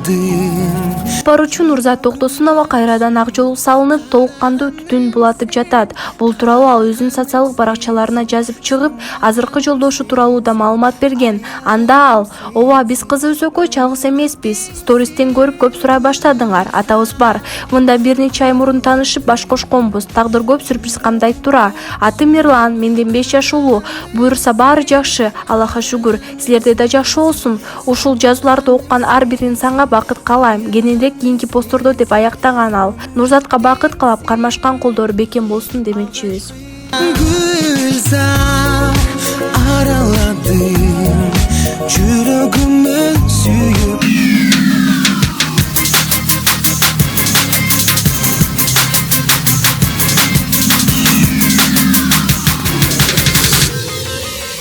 араладым. Споручу Нурзат Токтосунова кайрадан ак жол салынып, толук кандуу түтүн булатып жатат. Бул тууралуу ал өзүнүн социалдык баракчаларына жазып чыгып, азыркы жолдошу тууралуу да маалымат берген. Анда ал: "Ооба, биз кызыбыз экөө чалгыс эмеспиз. Стористен көрүп көп сурай баштадыңар. Атабыз бар. Мында бир нече ай мурун таанышып баш кошконбуз. Тагдыр көп сюрприз камдайт тура. Атым Мирлан, менден 5 жаш улуу. Буюрса баары жакшы. Аллахка шүгүр. Силерде да жакшы болсун. Ушул жазууларды окуган ар бир инсанга бакыт каалайм. Кененирээк кийинки посттордо" деп аяктаган ал. Нурзатка бакыт каалап, кармашкан колдору бекем болсун демекчибиз. Гүлзар араладым, жүрөгүмө сүйүп.